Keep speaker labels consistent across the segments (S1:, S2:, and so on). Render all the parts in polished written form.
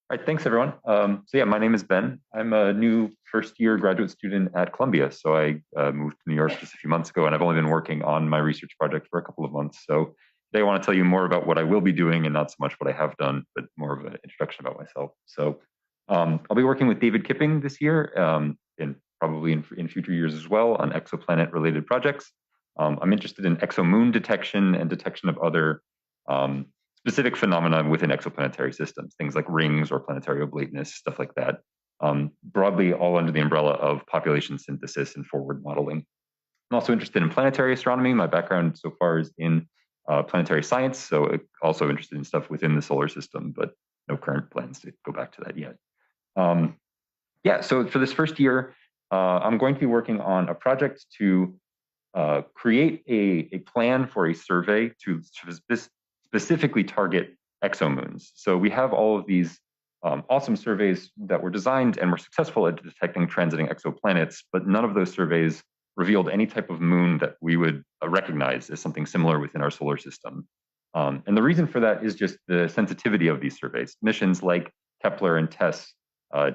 S1: All right, thanks everyone. So yeah, my name is Ben. I'm a new first year graduate student at Columbia. So I moved to New York just a few months ago, and I've only been working on my research project for a couple of months. So today I want to tell you more about what I will be doing and not so much what I have done, but more of an introduction about myself. So I'll be working with David Kipping this year, and probably in future years as well on exoplanet related projects. I'm interested in exomoon detection and detection of other um, specific phenomena within exoplanetary systems, things like rings or planetary oblateness, stuff like that. Broadly, all under the umbrella of population synthesis and forward modeling. I'm also interested in planetary astronomy. My background so far is in planetary science, so also interested in stuff within the solar system, but no current plans to go back to that yet. Yeah, so for this first year, I'm going to be working on a project to create a plan for a survey to specifically target exomoons. So we have all of these awesome surveys that were designed and were successful at detecting transiting exoplanets, but none of those surveys revealed any type of moon that we would recognize as something similar within our solar system. And the reason for that is just the sensitivity of these surveys. Missions like Kepler and TESS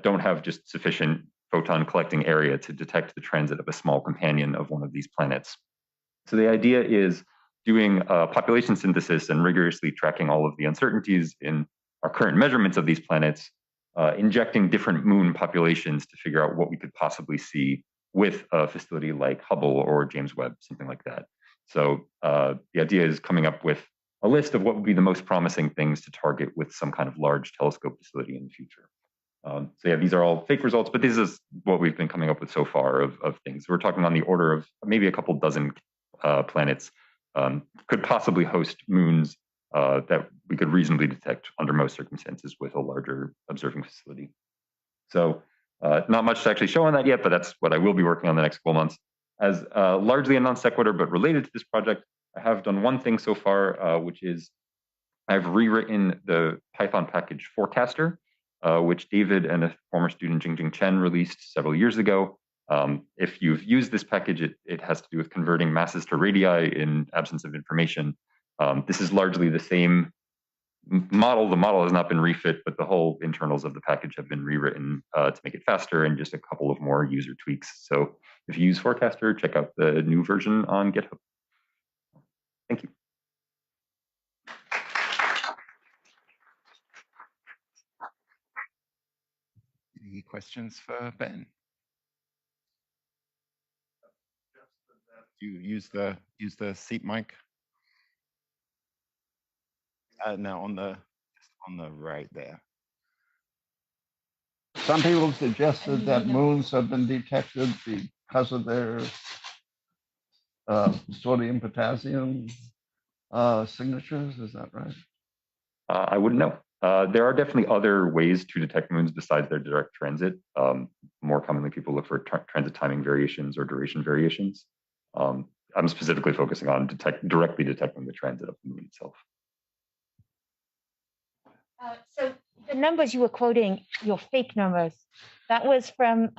S1: don't have just sufficient photon collecting area to detect the transit of a small companion of one of these planets. So the idea is doing population synthesis and rigorously tracking all of the uncertainties in our current measurements of these planets, injecting different moon populations to figure out what we could possibly see with a facility like Hubble or James Webb, something like that. So the idea is coming up with a list of what would be the most promising things to target with some kind of large telescope facility in the future. So yeah, these are all fake results, but this is what we've been coming up with so far of things. We're talking on the order of maybe a couple dozen planets could possibly host moons that we could reasonably detect under most circumstances with a larger observing facility. So not much to actually show on that yet, but that's what I will be working on the next couple months. As largely a non sequitur, but related to this project, I have done one thing so far, which is I've rewritten the Python package Forecaster, which David and a former student, Jingjing Chen, released several years ago. If you've used this package, it has to do with converting masses to radii in absence of information. This is largely the same model. The model has not been refit, but the whole internals of the package have been rewritten to make it faster and just a couple of more user tweaks. So if you use Forecaster, check out the new version on GitHub. Thank you.
S2: Any questions for Ben? You use the seat mic. No, on the right there.
S3: Some people suggested that moons have been detected because of their sodium potassium signatures. Is that right?
S1: I wouldn't know. There are definitely other ways to detect moons besides their direct transit. More commonly, people look for transit timing variations or duration variations. I'm specifically focusing on directly detecting the transit of the moon itself.
S4: So the numbers you were quoting, your fake numbers, that was from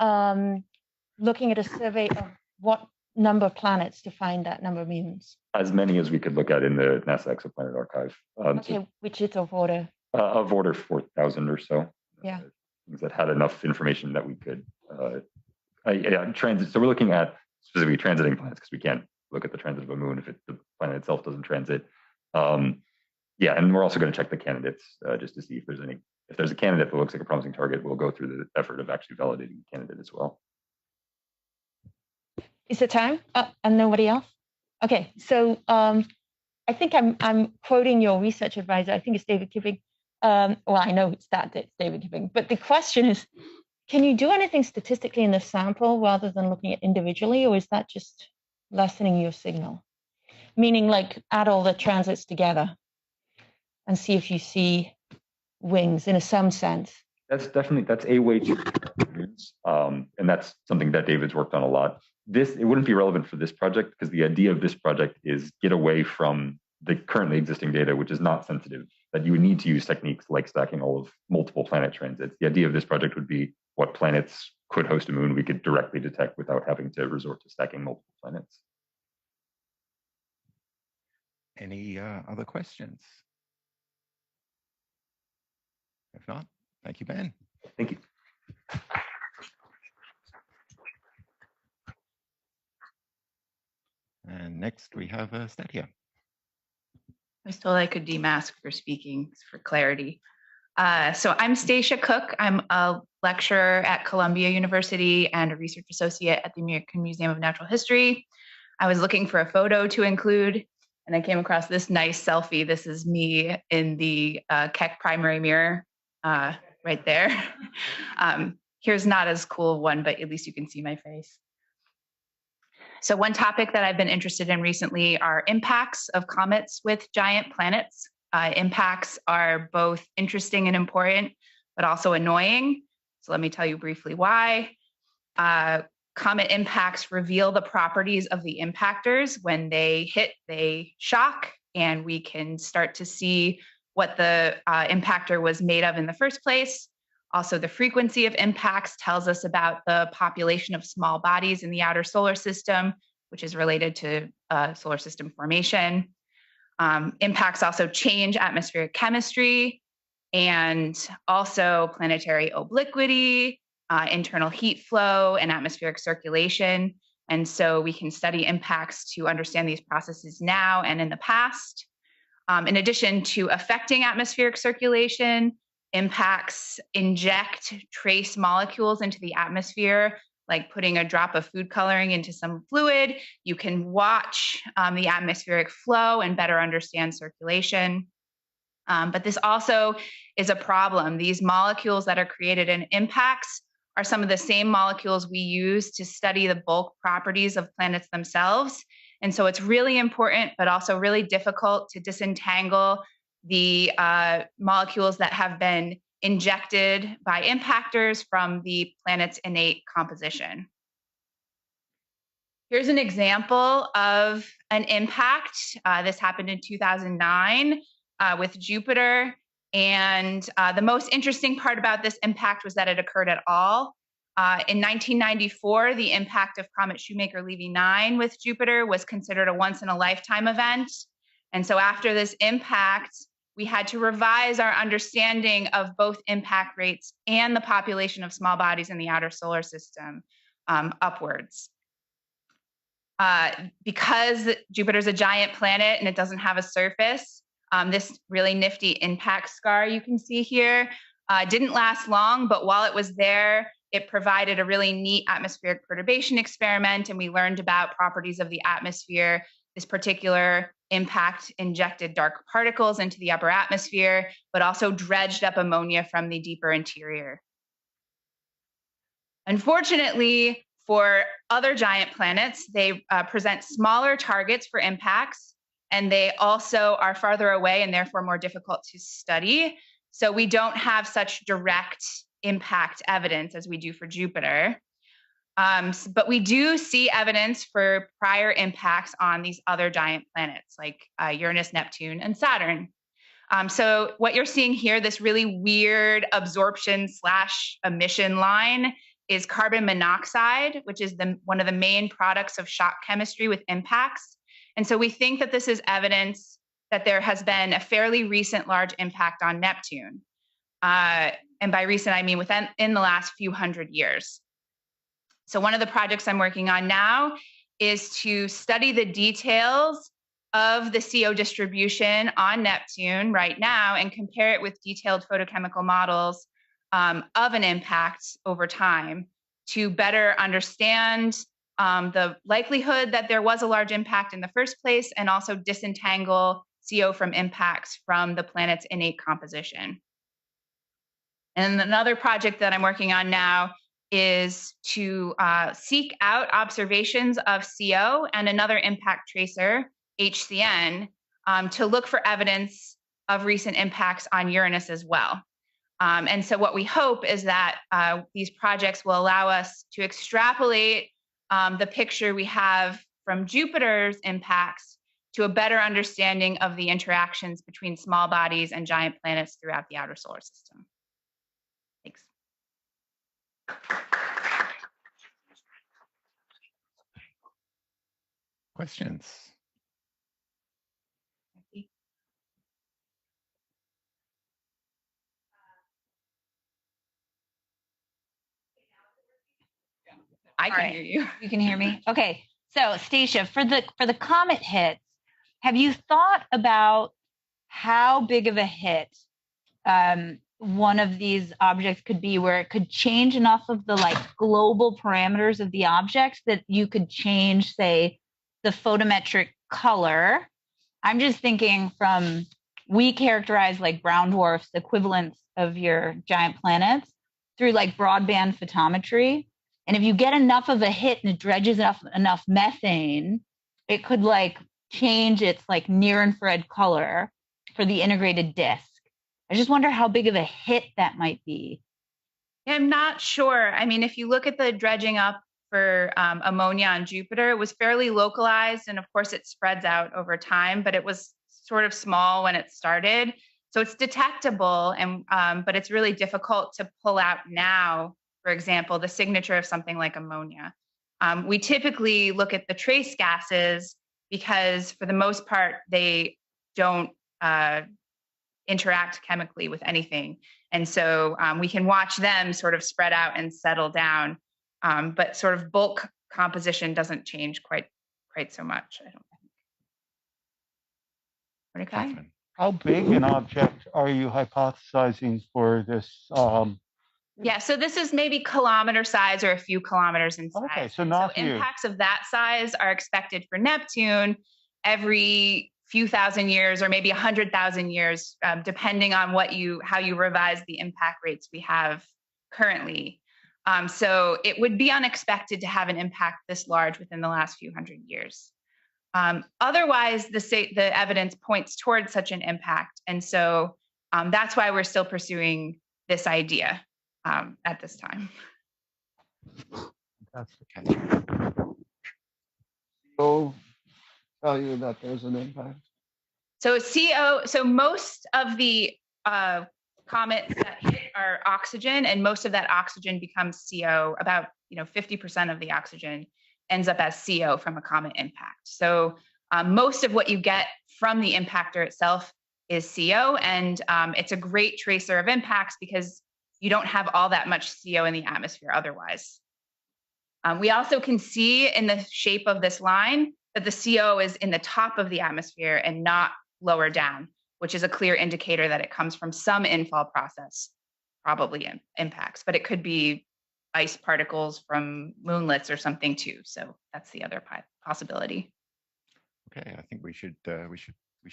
S4: looking at a survey of what number of planets to find that number of moons?
S1: As many as we could look at in the NASA Exoplanet Archive.
S4: Okay, so, which is of order?
S1: Of order 4,000 or so.
S4: Yeah.
S1: Things that had enough information that we could transit. So we're looking at specifically transiting planets because we can't look at the transit of a moon if the planet itself doesn't transit. Yeah, and we're also going to check the candidates just to see if there's a candidate that looks like a promising target. We'll go through the effort of actually validating the candidate as well.
S4: Is the time? And nobody else? Okay, so I think I'm quoting your research advisor. I think it's David Kipping. Well, I know it's David Kipping. But the question is, can you do anything statistically in the sample rather than looking at individually, or is that just lessening your signal? Meaning, like, add all the transits together and see if you see wings in some sense.
S1: That's a way to and that's something that David's worked on a lot. It wouldn't be relevant for this project because the idea of this project is get away from the currently existing data, which is not sensitive, that you would need to use techniques like stacking all of multiple planet transits. The idea of this project would be what planets could host a moon we could directly detect without having to resort to stacking multiple planets.
S2: Any other questions? If not, Thank you, Ben.
S1: Thank you.
S2: And next we have Stadia.
S5: I was told I could demask for speaking for clarity. So I'm Stacia Cook. I'm a lecturer at Columbia University and a research associate at the American Museum of Natural History. I was looking for a photo to include, and I came across this nice selfie. This is me in the Keck primary mirror right there. Here's not as cool one, but at least you can see my face. So one topic that I've been interested in recently are impacts of comets with giant planets. Impacts are both interesting and important, but also annoying. So let me tell you briefly why. Comet impacts reveal the properties of the impactors. When they hit, they shock, and we can start to see what the impactor was made of in the first place. Also, the frequency of impacts tells us about the population of small bodies in the outer solar system, which is related to solar system formation. Impacts also change atmospheric chemistry and also planetary obliquity, internal heat flow, and atmospheric circulation. And so we can study impacts to understand these processes now and in the past. In addition to affecting atmospheric circulation, impacts inject trace molecules into the atmosphere, like putting a drop of food coloring into some fluid. You can watch the atmospheric flow and better understand circulation. But this also is a problem. These molecules that are created in impacts are some of the same molecules we use to study the bulk properties of planets themselves. And so it's really important, but also really difficult to disentangle the molecules that have been injected by impactors from the planet's innate composition. Here's an example of an impact. This happened in 2009 with Jupiter. And the most interesting part about this impact was that it occurred at all. In 1994, the impact of comet Shoemaker-Levy 9 with Jupiter was considered a once-in-a-lifetime event. And so after this impact, we had to revise our understanding of both impact rates and the population of small bodies in the outer solar system upwards. Because Jupiter's a giant planet and it doesn't have a surface, this really nifty impact scar you can see here didn't last long, but while it was there, it provided a really neat atmospheric perturbation experiment, and we learned about properties of the atmosphere. This particular impact injected dark particles into the upper atmosphere, but also dredged up ammonia from the deeper interior. Unfortunately, for other giant planets, they present smaller targets for impacts, and they also are farther away and therefore more difficult to study. So we don't have such direct impact evidence as we do for Jupiter. But we do see evidence for prior impacts on these other giant planets like Uranus, Neptune, and Saturn. So what you're seeing here, this really weird absorption/emission line, is carbon monoxide, which is one of the main products of shock chemistry with impacts. And so we think that this is evidence that there has been a fairly recent large impact on Neptune. And by recent, I mean in the last few hundred years. So one of the projects I'm working on now is to study the details of the CO distribution on Neptune right now and compare it with detailed photochemical models of an impact over time to better understand the likelihood that there was a large impact in the first place and also disentangle CO from impacts from the planet's innate composition. And another project that I'm working on now is to seek out observations of CO and another impact tracer, HCN, to look for evidence of recent impacts on Uranus as well. And so what we hope is that these projects will allow us to extrapolate the picture we have from Jupiter's impacts to a better understanding of the interactions between small bodies and giant planets throughout the outer solar system. Thanks.
S2: Questions?
S5: I can
S6: All right.
S5: hear you.
S6: You can hear me? Okay. So Stacia, for the comet hits, have you thought about how big of a hit one of these objects could be, where it could change enough of the like global parameters of the object that you could change, say, the photometric color? I'm just thinking from, we characterize like brown dwarfs, equivalents of your giant planets, through like broadband photometry. And if you get enough of a hit and it dredges enough methane, it could like change its like near infrared color for the integrated disk. I just wonder how big of a hit that might be.
S5: I'm not sure. I mean, if you look at the dredging up for ammonia on Jupiter, it was fairly localized. And of course, it spreads out over time, but it was sort of small when it started. So it's detectable, and but it's really difficult to pull out now, for example, the signature of something like ammonia. We typically look at the trace gases because for the most part, they don't interact chemically with anything. And so we can watch them sort of spread out and settle down. But sort of bulk composition doesn't change quite so much, I don't think. Mordecai?
S2: Catherine.
S3: How big an object are you hypothesizing for this?
S5: Yeah, so this is maybe kilometer size or a few kilometers in size.
S3: Okay, so
S5: And
S3: not huge.
S5: impacts of that size are expected for Neptune every few thousand years, or maybe 100,000 years, depending on how you revise the impact rates we have currently. So it would be unexpected to have an impact this large within the last few hundred years. Otherwise, the evidence points towards such an impact, and so that's why we're still pursuing this idea at this time.
S3: That's
S2: Catherine.
S3: will tell you that there's an impact.
S5: So so most of the comets that hit are oxygen, and most of that oxygen becomes CO. About 50% of the oxygen ends up as CO from a comet impact. So most of what you get from the impactor itself is CO, and it's a great tracer of impacts because you don't have all that much CO in the atmosphere otherwise. We also can see in the shape of this line that the CO is in the top of the atmosphere and not lower down, which is a clear indicator that it comes from some infall process, probably impacts, but it could be ice particles from moonlets or something too. So that's the other possibility.
S2: Okay, I think we should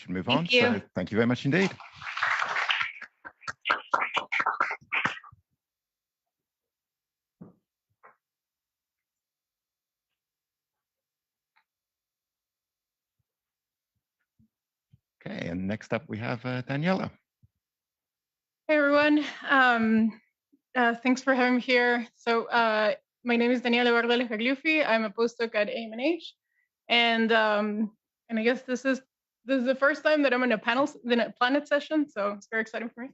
S2: move
S5: Thank
S2: on.
S5: you.
S2: So thank you very much indeed. Okay, and next up we have Daniela.
S7: Hey everyone, thanks for having me here. So my name is Daniela Bardeles Gagliuffi. I'm a postdoc at AMNH, and I guess this is the first time that I'm in a planet session, so it's very exciting for me.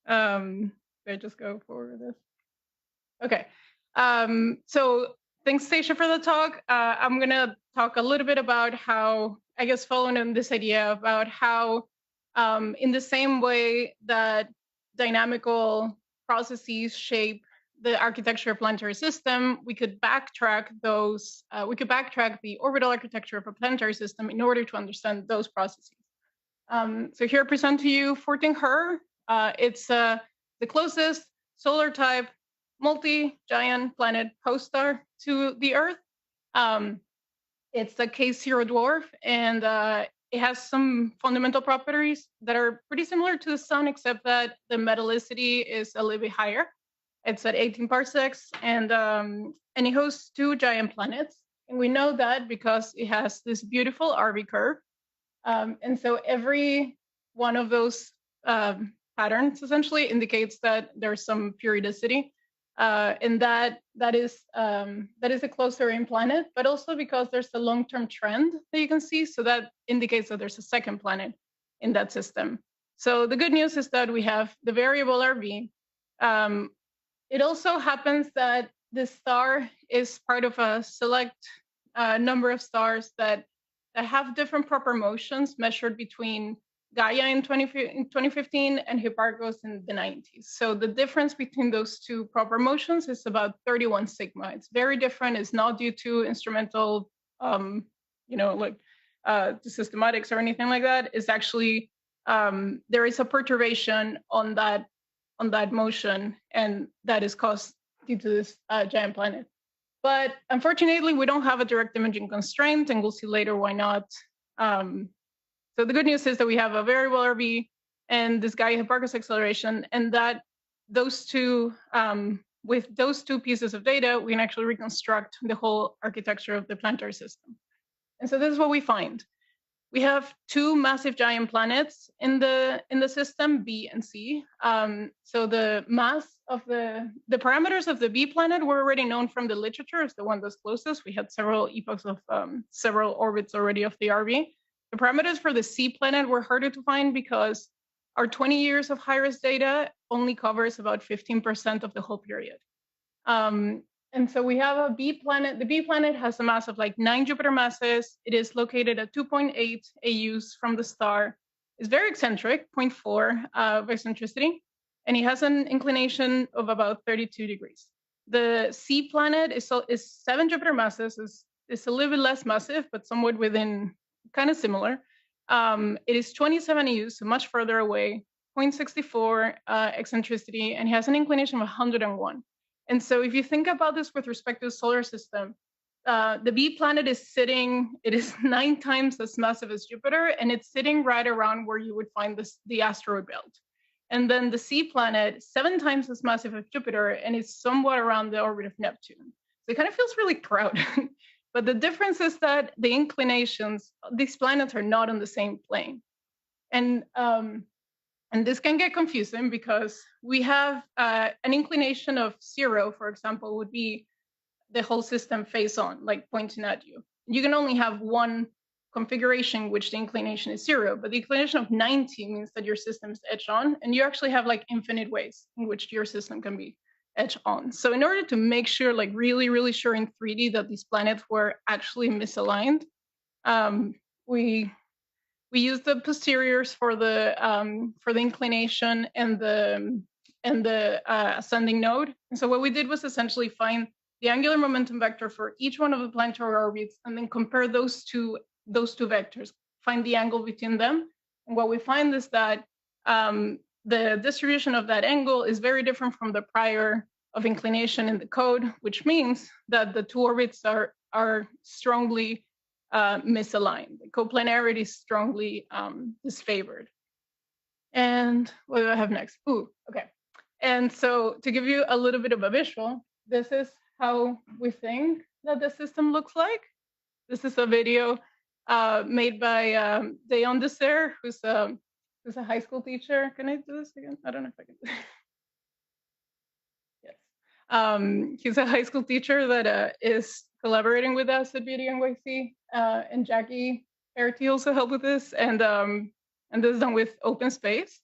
S7: Should I just go forward with this? Okay. So thanks, Stacia, for the talk. I'm gonna talk a little bit about how, I guess, following on this idea about how, in the same way that dynamical processes shape the architecture of planetary system, we could backtrack those. We could backtrack the orbital architecture of a planetary system in order to understand those processes. So here I present to you 14Her. It's the closest solar type multi-giant planet host star to the Earth. It's a K0 dwarf, and it has some fundamental properties that are pretty similar to the Sun, except that the metallicity is a little bit higher. It's at 18 parsecs, and it hosts 2 giant planets. And we know that because it has this beautiful RV curve. And so every one of those patterns essentially indicates that there's some periodicity. And that is a closer in planet, but also because there's a long-term trend that you can see. So that indicates that there's a second planet in that system. So the good news is that we have the variable RV. It also happens that this star is part of a select number of stars that have different proper motions measured between Gaia in 2015, and Hipparcos in the 90s. So the difference between those two proper motions is about 31 sigma. It's very different. It's not due to instrumental, like the systematics or anything like that. It's actually there is a perturbation on that motion, and that is caused due to this giant planet. But unfortunately, we don't have a direct imaging constraint, and we'll see later why not. So the good news is that we have a variable RV and this Gaia Hipparcos acceleration, and that those two, with those two pieces of data, we can actually reconstruct the whole architecture of the planetary system. And so this is what we find. We have two massive giant planets in the system, B and C. So the mass of the parameters of the B planet were already known from the literature as the one that's closest. We had several epochs of several orbits already of the RV. The parameters for the C planet were harder to find because our 20 years of high-res data only covers about 15% of the whole period. And so we have a B planet. The B planet has a mass of like 9 Jupiter masses. It is located at 2.8 AUs from the star. It's very eccentric, 0.4 of eccentricity, and it has an inclination of about 32 degrees. The C planet is 7 Jupiter masses. It's a little bit less massive, but somewhat within, kind of similar. It is 27 AUs, so much further away, 0.64 eccentricity, and it has an inclination of 101. And so if you think about this with respect to the solar system, the B planet is sitting, it is 9 times as massive as Jupiter, and it's sitting right around where you would find the asteroid belt. And then the C planet, 7 times as massive as Jupiter, and it's somewhat around the orbit of Neptune. So it kind of feels really proud. But the difference is that the inclinations, these planets are not on the same plane. And this can get confusing because we have an inclination of 0, for example, would be the whole system face on, like pointing at you. You can only have one configuration which the inclination is 0, but the inclination of 90 means that your system is edge on, and you actually have like infinite ways in which your system can be edge on. So in order to make sure, like really, really sure in 3D that these planets were actually misaligned, we use the posteriors for the inclination and the ascending node. And so what we did was essentially find the angular momentum vector for each one of the planetary orbits, and then compare those two vectors, find the angle between them. And what we find is that the distribution of that angle is very different from the prior of inclination in the code, which means that the two orbits are strongly misaligned. The coplanarity is strongly disfavored. And what do I have next? Ooh, okay. And so to give you a little bit of a visual, this is how we think that the system looks like. This is a video made by Dayon Desser, who's a high school teacher. Can I do this again? I don't know if I can. Yes. He's a high school teacher that is collaborating with us at Beauty NYC, and Jackie Arity also helped with this, and this is done with open space.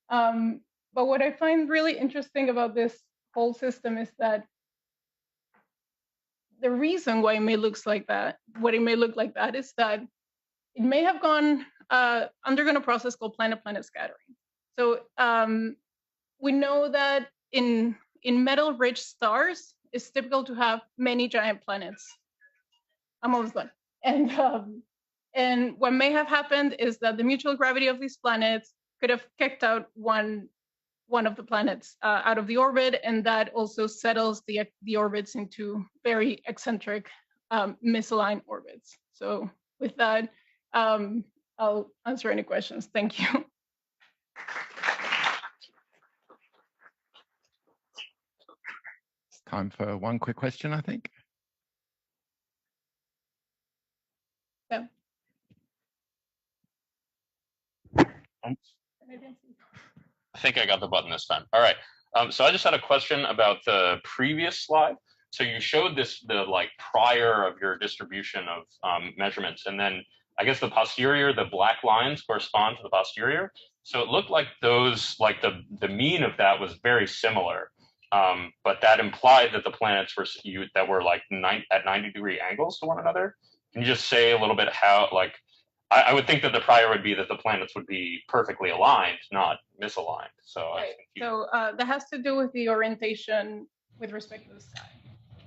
S7: But what I find really interesting about this whole system is that the reason why it may look like that, is that it may have undergone a process called planet-planet scattering. So we know that in metal-rich stars, it's typical to have many giant planets. I'm almost done. And what may have happened is that the mutual gravity of these planets could have kicked out one of the planets out of the orbit, and that also settles the orbits into very eccentric, misaligned orbits. So with that, I'll answer any questions. Thank you.
S2: It's time for one quick question, I think.
S7: Yeah.
S8: I think I got the button this time. All right. So I just had a question about the previous slide. So you showed the like prior of your distribution of measurements, and then I guess the posterior, the black lines correspond to the posterior. So it looked like those, like the mean of that was very similar, but that implied that the planets were like at 90-degree angles to one another. Can you just say a little bit how, like, I would think that the prior would be that the planets would be perfectly aligned, not misaligned. So I
S7: Right.
S8: think
S7: So that has to do with the orientation with respect to the sky.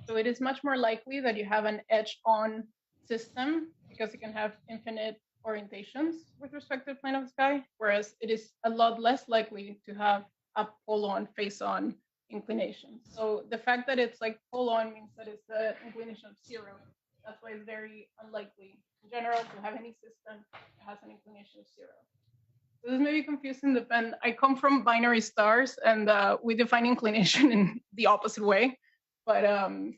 S7: So it is much more likely that you have an edge-on system because it can have infinite orientations with respect to the plane of the sky, whereas it is a lot less likely to have a pole-on, face-on inclination. So the fact that it's like pole-on means that it's the inclination of 0. That's why it's very unlikely in general to have any system that has an inclination of 0. So this may be confusing. I come from binary stars, and we define inclination in the opposite way. But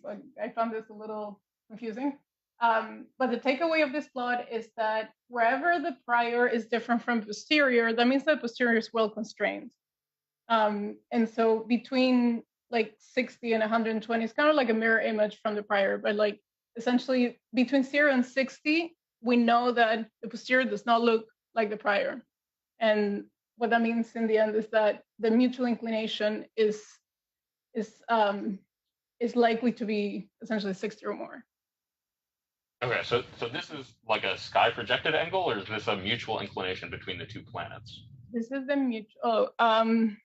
S7: so I found this a little confusing. But the takeaway of this plot is that wherever the prior is different from posterior, that means that posterior is well constrained. And so between like 60 and 120 is kind of like a mirror image from the prior, but like essentially between 0 and 60, we know that the posterior does not look like the prior. And what that means in the end is that the mutual inclination is likely to be essentially 60 or more.
S8: okay. So this is like a sky projected angle, or is this a mutual inclination between the two planets?
S7: This is the mutual.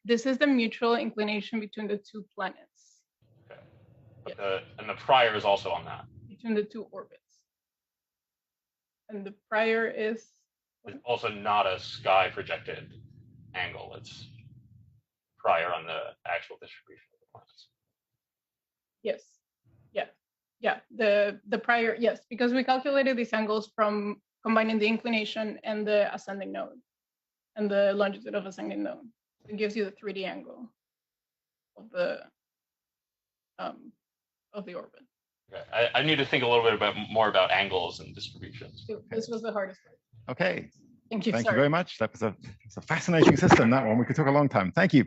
S7: This is the mutual inclination between the two planets.
S8: Okay. But and the prior is also on that.
S7: Between the two orbits. And the prior is.
S8: It's also not a sky projected angle. It's prior on the actual distribution of the planets.
S7: Yes. Yeah. The prior, yes, because we calculated these angles from combining the inclination and the ascending node and the longitude of ascending node. It gives you the 3D angle of the orbit.
S8: Okay. I need to think a little bit more about angles and distributions.
S7: This was the hardest part.
S2: Okay.
S7: Thank you.
S2: Thank you very much. That was a fascinating system, that one. We could talk a long time. Thank you.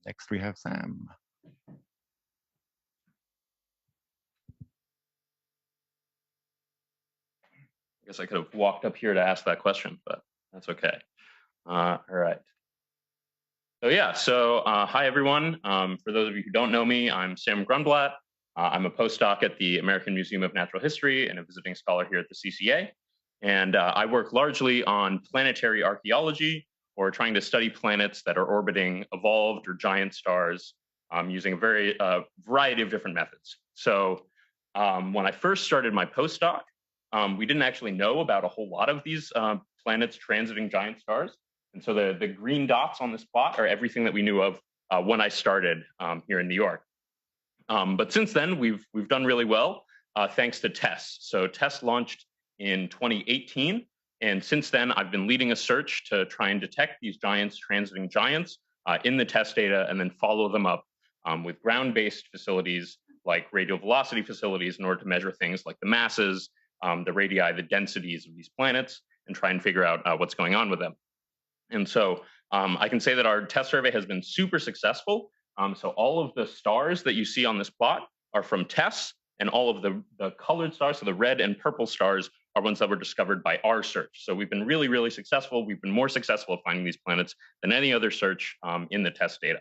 S2: Next, we have Sam.
S8: I guess I could have walked up here to ask that question, but that's okay. All right. So yeah, hi everyone. For those of you who don't know me, I'm Sam Grunblatt. I'm a postdoc at the American Museum of Natural History and a visiting scholar here at the CCA. And I work largely on planetary archaeology, or trying to study planets that are orbiting evolved or giant stars using a variety of different methods. So when I first started my postdoc, we didn't actually know about a whole lot of these planets transiting giant stars. And so the green dots on this plot are everything that we knew of when I started here in New York. But since then, we've done really well thanks to TESS. So TESS launched in 2018. And since then, I've been leading a search to try and detect these giants transiting giants in the TESS data and then follow them up with ground-based facilities like radial velocity facilities in order to measure things like the masses, the radii, the densities of these planets, and try and figure out what's going on with them. And so I can say that our TESS survey has been super successful. So all of the stars that you see on this plot are from TESS, and all of the colored stars, so the red and purple stars, are ones that were discovered by our search. So we've been really, really successful. We've been more successful at finding these planets than any other search in the TESS data.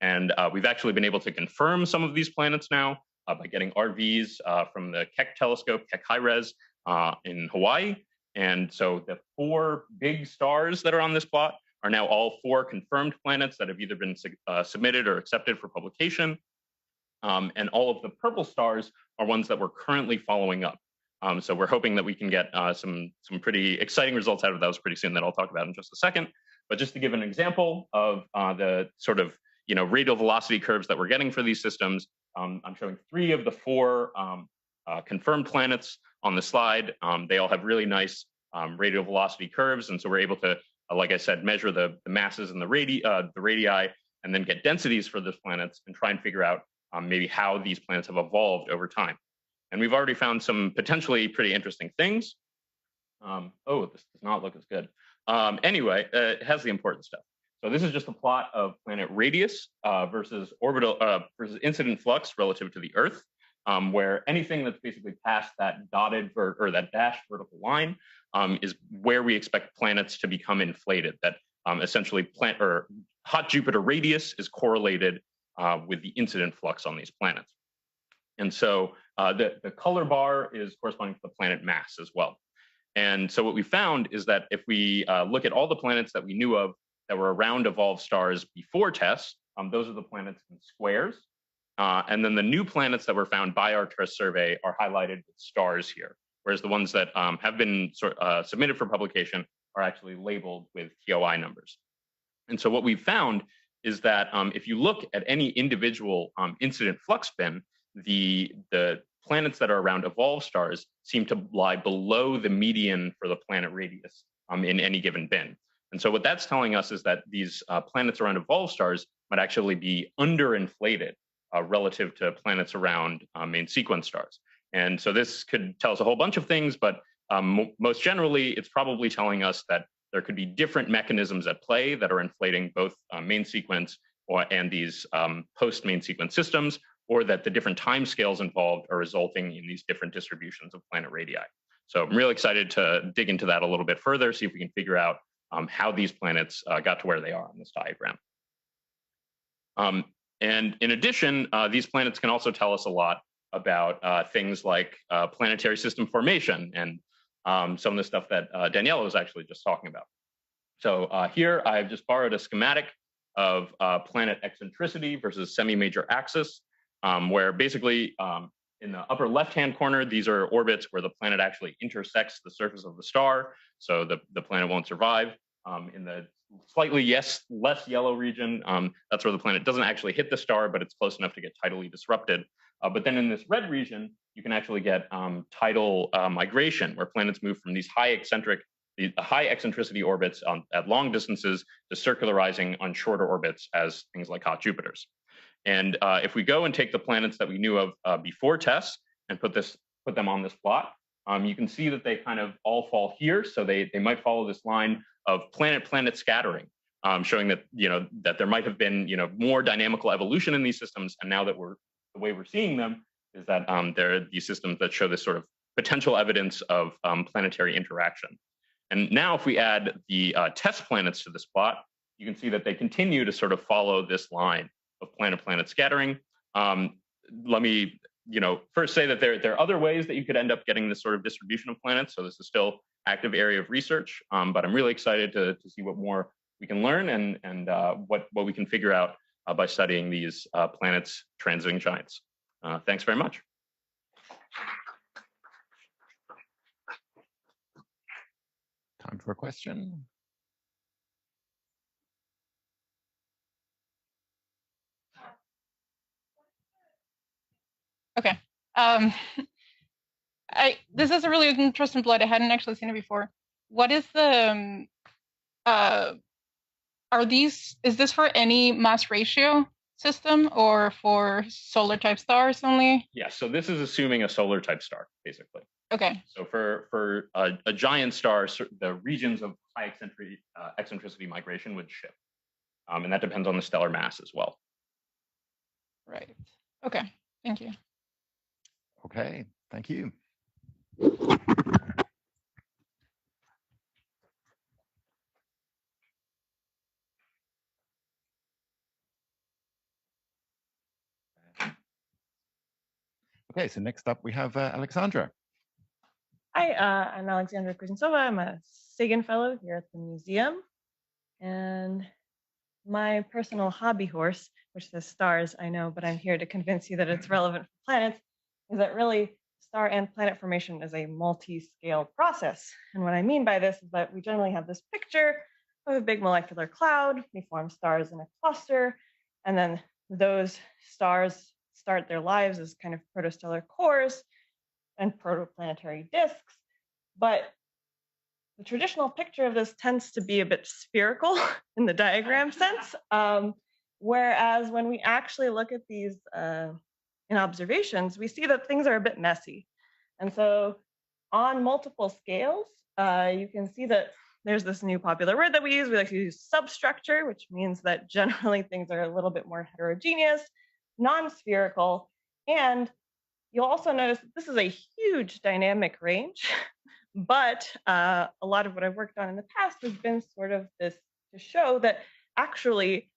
S8: And we've actually been able to confirm some of these planets now by getting RVs from the Keck telescope, Keck High Res in Hawaii. And so the 4 big stars that are on this plot are now all 4 confirmed planets that have either been submitted or accepted for publication. And all of the purple stars are ones that we're currently following up. So we're hoping that we can get some pretty exciting results out of those pretty soon that I'll talk about in just a second. But just to give an example of the sort of radial velocity curves that we're getting for these systems, I'm showing 3 of the 4 confirmed planets on the slide. They all have really nice radial velocity curves, and so we're able to, like I said, measure the masses and the radii, and then get densities for those planets and try and figure out maybe how these planets have evolved over time. And we've already found some potentially pretty interesting things. Oh, this does not look as good. Anyway, it has the important stuff. So this is just a plot of planet radius versus incident flux relative to the Earth, where anything that's basically past that dotted or that dashed vertical line is where we expect planets to become inflated. That essentially hot Jupiter radius is correlated with the incident flux on these planets. And so the color bar is corresponding to the planet mass as well. And so what we found is that if we look at all the planets that we knew of that were around evolved stars before TESS, those are the planets in squares. And then the new planets that were found by our TESS survey are highlighted with stars here, whereas the ones that have been submitted for publication are actually labeled with TOI numbers. And so what we've found is that if you look at any individual incident flux bin, the planets that are around evolved stars seem to lie below the median for the planet radius in any given bin. And so what that's telling us is that these planets around evolved stars might actually be underinflated relative to planets around main sequence stars. And so this could tell us a whole bunch of things, but most generally, it's probably telling us that there could be different mechanisms at play that are inflating both main sequence and these post-main sequence systems, or that the different timescales involved are resulting in these different distributions of planet radii. So I'm really excited to dig into that a little bit further, see if we can figure out how these planets got to where they are on this diagram. And in addition, these planets can also tell us a lot about things like planetary system formation and some of the stuff that Daniela was actually just talking about. So here I've just borrowed a schematic of planet eccentricity versus semi-major axis, where basically in the upper left-hand corner, these are orbits where the planet actually intersects the surface of the star, so the planet won't survive. In the slightly less yellow region, that's where the planet doesn't actually hit the star, but it's close enough to get tidally disrupted. But then in this red region, you can actually get tidal migration, where planets move from these high eccentricity orbits at long distances to circularizing on shorter orbits as things like hot Jupiters. And if we go and take the planets that we knew of before TESS and put them on this plot, you can see that they kind of all fall here. So they might follow this line of planet-planet scattering, showing that that there might have been more dynamical evolution in these systems. And now that the way we're seeing them is that there are these systems that show this sort of potential evidence of planetary interaction. And now if we add the TESS planets to this plot, you can see that they continue to sort of follow this line of planet-planet scattering. Let me first say that there are other ways that you could end up getting this sort of distribution of planets. So this is still active area of research, but I'm really excited to see what more we can learn and what we can figure out by studying these planets transiting giants. Thanks very much.
S2: Time for a question.
S7: Okay. This is a really interesting plot. I hadn't actually seen it before. What is the is this for any mass ratio system or for solar type stars only?
S8: Yeah, so this is assuming a solar type star, basically.
S7: Okay.
S8: So for a giant star, the regions of high eccentricity migration would shift. And that depends on the stellar mass as well.
S7: Right. Okay. Thank you.
S2: Okay, thank you. Okay, so next up we have Alexandra.
S9: Hi, I'm Alexandra Kuznetsova. I'm a Sagan Fellow here at the museum. And my personal hobby horse, which says stars, I know, but I'm here to convince you that it's relevant for planets, is that really star and planet formation is a multi-scale process. And what I mean by this is that we generally have this picture of a big molecular cloud. We form stars in a cluster, and then those stars start their lives as kind of protostellar cores and protoplanetary disks. But the traditional picture of this tends to be a bit spherical in the diagram sense, whereas when we actually look at these in observations, we see that things are a bit messy. And so on multiple scales, you can see that there's this new popular word that we use. We like to use substructure, which means that generally things are a little bit more heterogeneous, non-spherical, and you'll also notice that this is a huge dynamic range, but a lot of what I've worked on in the past has been sort of this to show that actually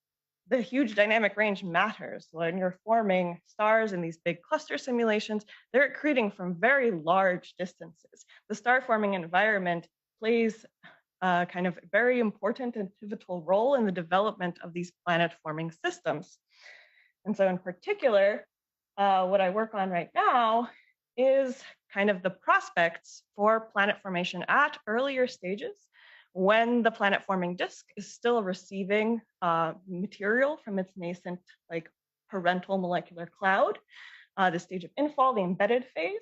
S9: the huge dynamic range matters. When you're forming stars in these big cluster simulations, they're accreting from very large distances. The star forming environment plays kind of very important and pivotal role in the development of these planet forming systems. And so in particular, what I work on right now is kind of the prospects for planet formation at earlier stages when the planet forming disk is still receiving material from its nascent like parental molecular cloud, the stage of infall, the embedded phase.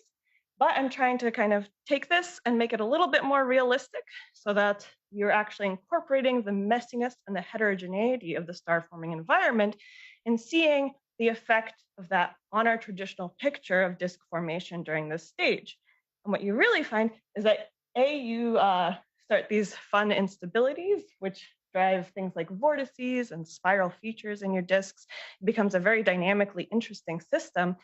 S9: But I'm trying to kind of take this and make it a little bit more realistic so that you're actually incorporating the messiness and the heterogeneity of the star forming environment and seeing the effect of that on our traditional picture of disk formation during this stage. And what you really find is that you start these fun instabilities, which drive things like vortices and spiral features in your disks. It becomes a very dynamically interesting system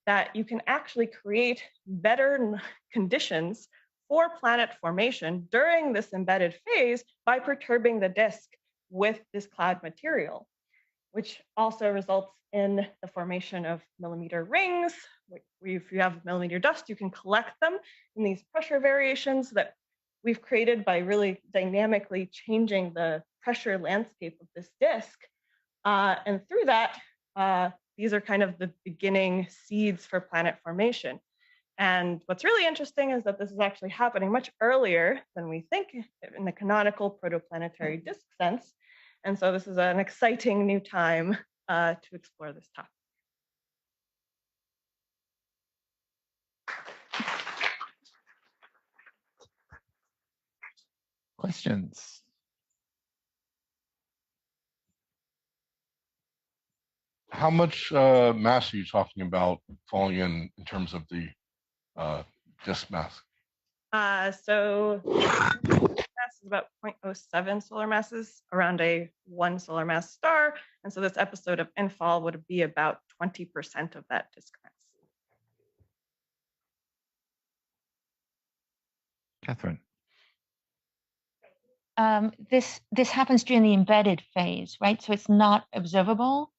S9: that you can actually create better conditions for planet formation during this embedded phase by perturbing the disk with this cloud material, which also results in the formation of millimeter rings. If you have millimeter dust, you can collect them in these pressure variations that we've created by really dynamically changing the pressure landscape of this disk. And through that, these are kind of the beginning seeds for planet formation. And what's really interesting is that this is actually happening much earlier than we think in the canonical protoplanetary disk sense. And so this is an exciting new time to explore this topic.
S2: Questions?
S10: How much mass are you talking about falling in terms of the disk mass?
S9: So mass is about 0.07 solar masses around a 1 solar mass star. And so this episode of infall would be about 20% of that disk mass.
S2: Catherine.
S4: This happens during the embedded phase, right? So it's not observable.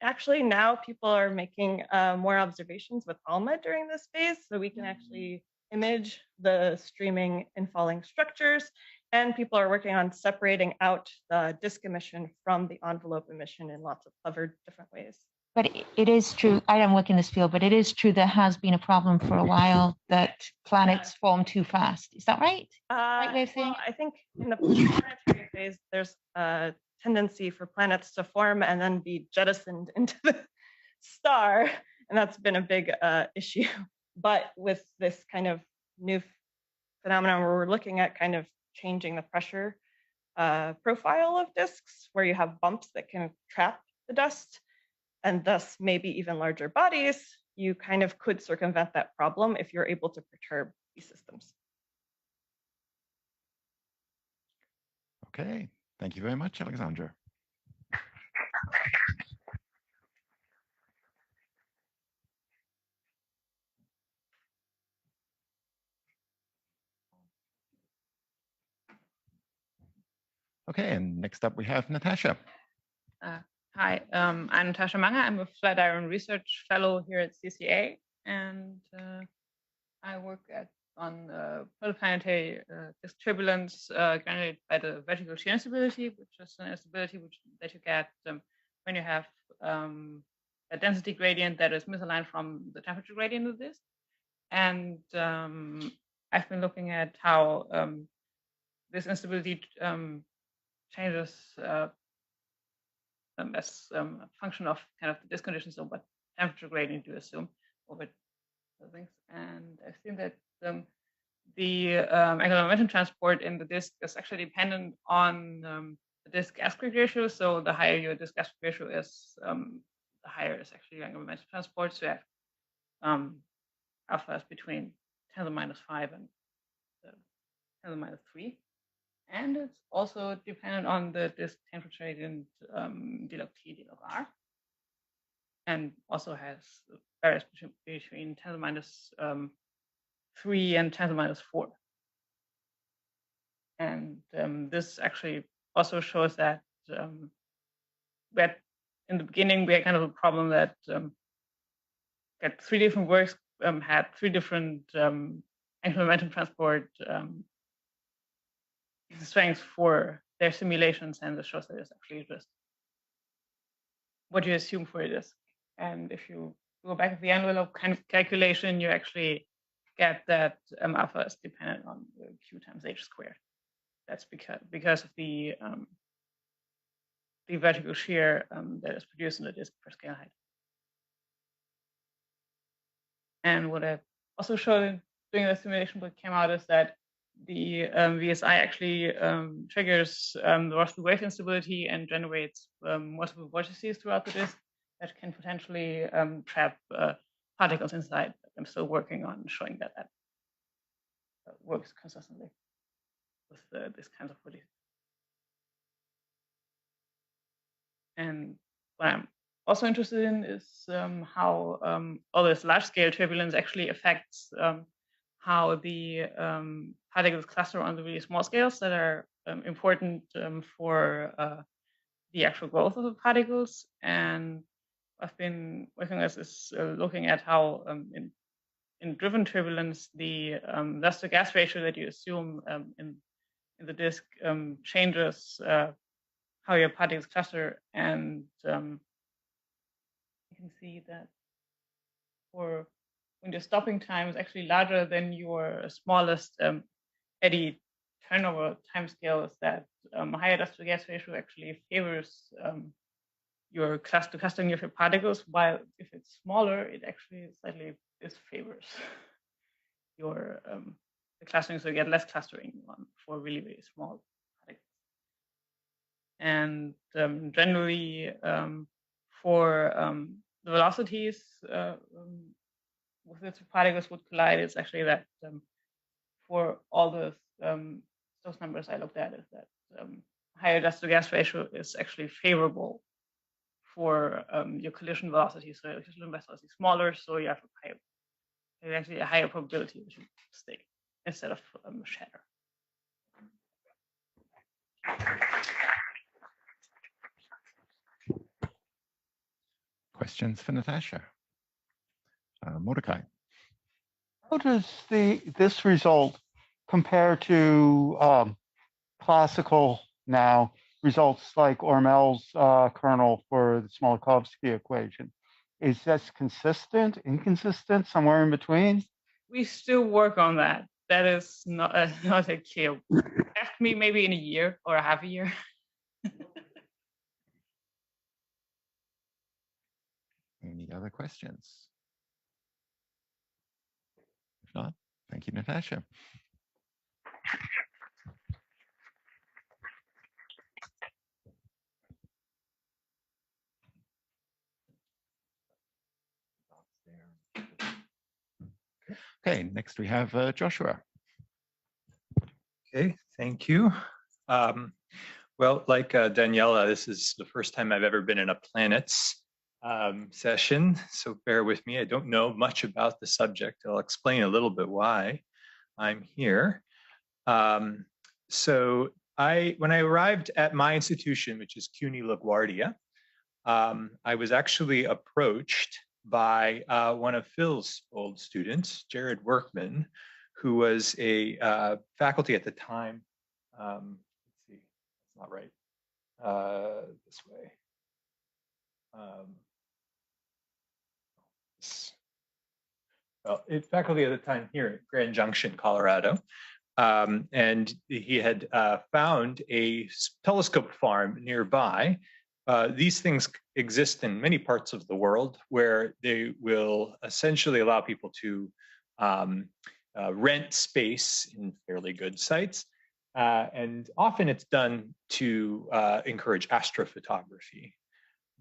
S9: Actually, now people are making more observations with ALMA during this phase, so we can actually image the streaming and falling structures, and people are working on separating out the disk emission from the envelope emission in lots of clever different ways.
S4: But it is true, I don't work in this field, but it is true there has been a problem for a while that planets form too fast. Is that right? Right way of saying
S9: well, I think in the planetary phase, there's a tendency for planets to form and then be jettisoned into the star, and that's been a big issue. But with this kind of new phenomenon where we're looking at kind of changing the pressure profile of disks, where you have bumps that can trap the dust, and thus maybe even larger bodies, you kind of could circumvent that problem if you're able to perturb these systems.
S2: Okay, thank you very much, Alexandra. Okay, and next up we have Natasha.
S11: Hi, I'm Natasha Manger. I'm a Flatiron research fellow here at CCA, and I work on protoplanetary disk turbulence generated by the vertical shear instability, which is an instability that you get when you have a density gradient that is misaligned from the temperature gradient of this. And I've been looking at how this instability changes as a function of kind of the disk conditions, so what temperature gradient do you assume over those things. And I've seen that the angular momentum transport in the disk is actually dependent on the disk aspect ratio. So the higher your disk aspect ratio is, the higher is actually your angular momentum transport. So you have alpha is between 10 to the minus 5 and 10 to the minus 3. And it's also dependent on the disk temperature gradient d log T, d log R. And also has varies between 10 to the minus 3 and 10 to the minus 4. And this actually also shows that but in the beginning we had kind of a problem that that 3 different works had 3 different angular momentum transport strengths for their simulations, and this shows that it's actually just what you assume for it is. And if you go back to the envelope kind of calculation, you actually get that alpha is dependent on q times h squared. That's because of the vertical shear that is produced in the disk per scale height. And what I've also showed during the simulation that came out is that the VSI actually triggers the Rossby wave instability and generates multiple vortices throughout the disk that can potentially trap particles inside. I'm still working on showing that that works consistently with this kind of vortices. And what I'm also interested in is how all this large-scale turbulence actually affects how the particles cluster on the really small scales that are important for the actual growth of the particles. And I've been working on this is looking at how in driven turbulence the dust to gas ratio that you assume in the disk changes how your particles cluster, and you can see that for when your stopping time is actually larger than your smallest eddy turnover timescale, is that higher dust to gas ratio actually favors your clustering of your particles, while if it's smaller, it actually slightly disfavors your the clustering, so you get less clustering for really, really small particles. And generally, for the velocities with which particles would collide, it's actually that for all those numbers I looked at, is that higher dust to gas ratio is actually favorable for your collision velocity. So your collision velocity is smaller, so you have actually a higher probability that you stick instead of shatter.
S2: Questions for Natasha? Mordecai.
S3: How does this result compare to classical now results like Ormel's kernel for the Smolikovsky equation? Is this consistent, inconsistent, somewhere in between?
S11: We still work on that. That is not a clear. Ask me maybe in a year or a half a year.
S2: Any other questions? If not, thank you, Natasha. Okay, next we have Joshua.
S12: Okay, thank you. Well, like Daniela, this is the first time I've ever been in a planets session, so bear with me. I don't know much about the subject. I'll explain a little bit why I'm here. So when I arrived at my institution, which is CUNY LaGuardia, I was actually approached by one of Phil's old students, Jared Workman, who was a faculty at the time. Let's see, it's not right. This way. Well, faculty at the time here at Grand Junction, Colorado. And he had found a telescope farm nearby. These things exist in many parts of the world where they will essentially allow people to rent space in fairly good sites. And often it's done to encourage astrophotography.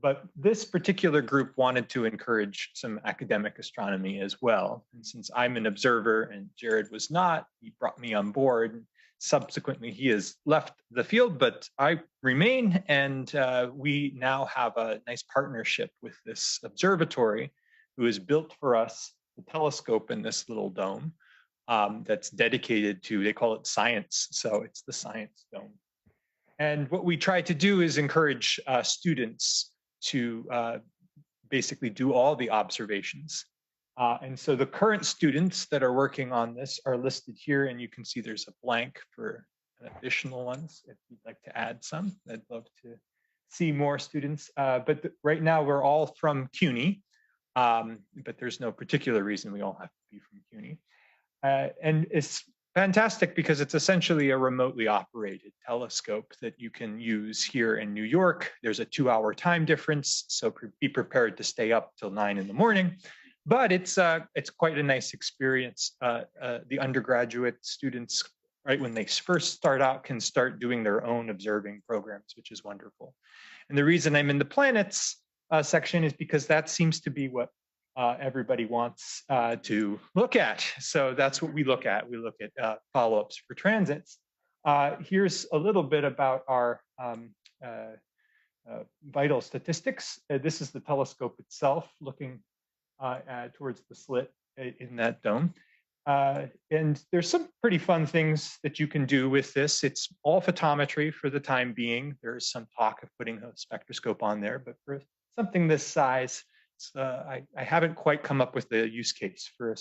S12: But this particular group wanted to encourage some academic astronomy as well. And since I'm an observer and Jared was not, he brought me on board. Subsequently, he has left the field, but I remain, and we now have a nice partnership with this observatory who has built for us the telescope in this little dome that's dedicated to, they call it science, so it's the Science Dome. And what we try to do is encourage students to basically do all the observations. And so the current students that are working on this are listed here, and you can see there's a blank for additional ones if you'd like to add some. I'd love to see more students. But right now we're all from CUNY, but there's no particular reason we all have to be from CUNY. And it's fantastic because it's essentially a remotely operated telescope that you can use here in New York. There's a 2-hour time difference, so be prepared to stay up till 9 in the morning. But it's quite a nice experience. The undergraduate students, right when they first start out, can start doing their own observing programs, which is wonderful. And the reason I'm in the planets section is because that seems to be what everybody wants to look at. So that's what we look at. We look at follow-ups for transits. Here's a little bit about our vital statistics. This is the telescope itself looking towards the slit in that dome. And there's some pretty fun things that you can do with this. It's all photometry for the time being. There's some talk of putting a spectroscope on there, but for something this size, I haven't quite come up with the use case for a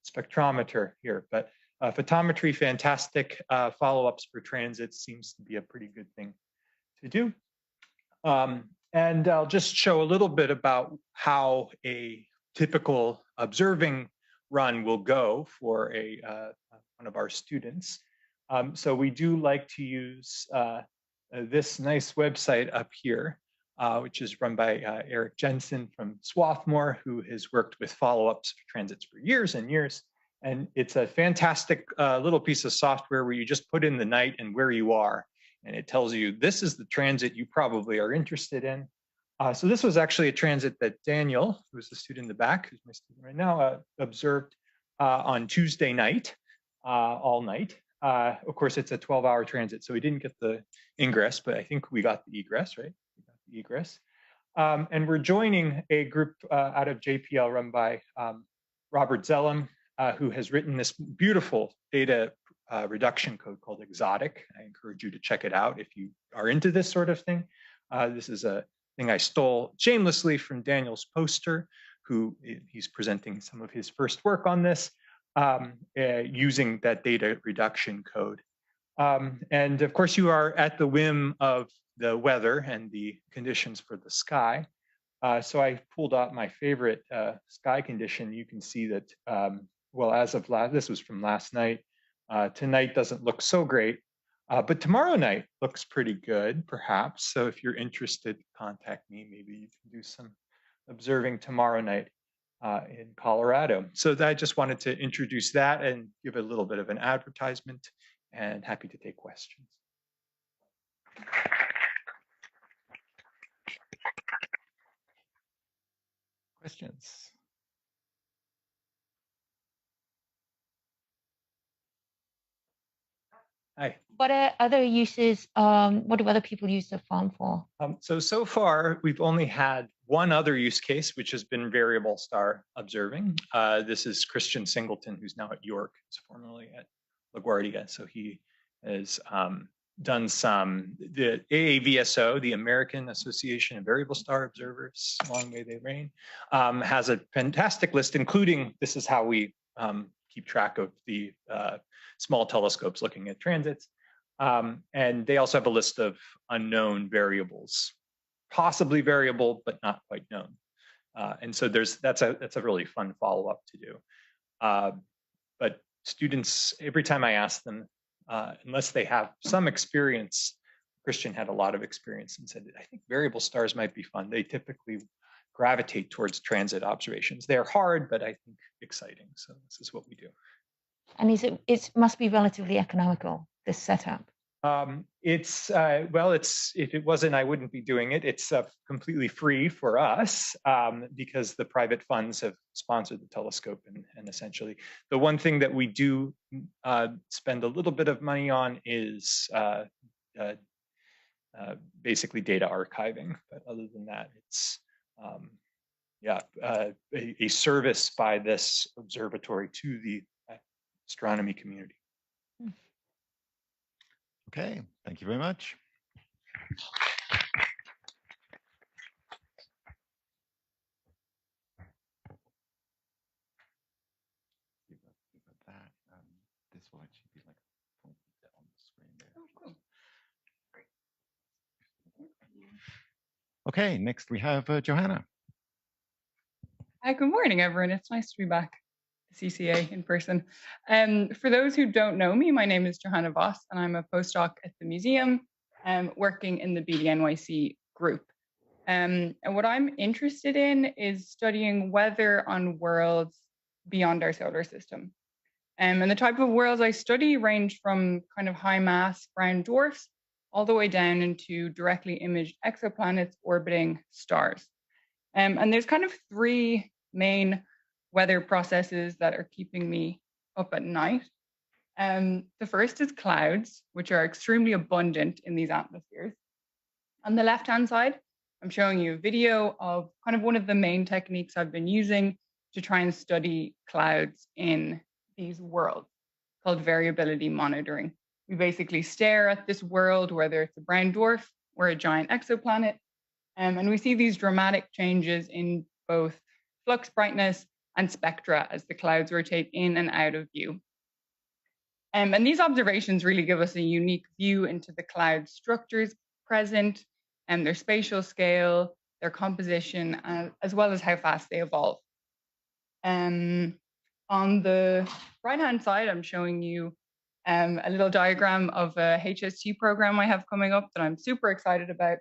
S12: spectrometer here, but photometry, fantastic. Follow-ups for transits seems to be a pretty good thing to do. And I'll just show a little bit about how a typical observing run will go for one of our students. So we do like to use this nice website up here, which is run by Eric Jensen from Swarthmore, who has worked with follow-ups for transits for years and years. And it's a fantastic little piece of software where you just put in the night and where you are. And it tells you, this is the transit you probably are interested in. So this was actually a transit that Daniel, who's the student in the back, who's my student right now, observed on Tuesday night, all night. Of course, it's a 12-hour transit, so we didn't get the ingress, but I think we got the egress, right? We got the egress. And we're joining a group out of JPL run by Robert Zellum, who has written this beautiful data reduction code called Exotic. I encourage you to check it out if you are into this sort of thing. This is a thing I stole shamelessly from Daniel's poster, who he's presenting some of his first work on this using that data reduction code. And of course, you are at the whim of the weather and the conditions for the sky. So I pulled out my favorite sky condition. You can see that, well, as of this was from last night, tonight doesn't look so great. But tomorrow night looks pretty good, perhaps. So if you're interested, contact me. Maybe you can do some observing tomorrow night in Colorado. So I just wanted to introduce that and give a little bit of an advertisement, and happy to take questions.
S1: Questions? Hi.
S4: What are other uses? What do other people use the farm for?
S12: So far, we've only had one other use case, which has been variable star observing. This is Christian Singleton, who's now at York, who's formerly at LaGuardia. So he has done the AAVSO, the American Association of Variable Star Observers, long may they reign, has a fantastic list, including, this is how we keep track of the small telescopes looking at transits. And they also have a list of unknown variables, possibly variable, but not quite known. And so that's a really fun follow-up to do. But students, every time I ask them, unless they have some experience, Christian had a lot of experience and said, I think variable stars might be fun. They typically gravitate towards transit observations. They're hard, but I think exciting. So this is what we do.
S4: And it must be relatively economical, this setup.
S12: If it wasn't, I wouldn't be doing it. It's completely free for us because the private funds have sponsored the telescope, and essentially the one thing that we do spend a little bit of money on is basically data archiving. But other than that, it's a service by this observatory to the astronomy community.
S2: Okay, thank you very much. This will actually be like on the screen there.
S11: Oh, cool.
S2: Okay, next we have Johanna.
S13: Hi, good morning, everyone. It's nice to be back at CCA in person. For those who don't know me, my name is Johanna Voss, and I'm a postdoc at the museum, working in the BDNYC group. And what I'm interested in is studying weather on worlds beyond our solar system. And the type of worlds I study range from kind of high mass brown dwarfs all the way down into directly imaged exoplanets orbiting stars. And there's kind of three main weather processes that are keeping me up at night. The first is clouds, which are extremely abundant in these atmospheres. On the left-hand side, I'm showing you a video of kind of one of the main techniques I've been using to try and study clouds in these worlds, called variability monitoring. We basically stare at this world, whether it's a brown dwarf or a giant exoplanet, and we see these dramatic changes in both flux brightness and spectra as the clouds rotate in and out of view. And these observations really give us a unique view into the cloud structures present and their spatial scale, their composition, as well as how fast they evolve. On the right-hand side, I'm showing you a little diagram of a HST program I have coming up that I'm super excited about.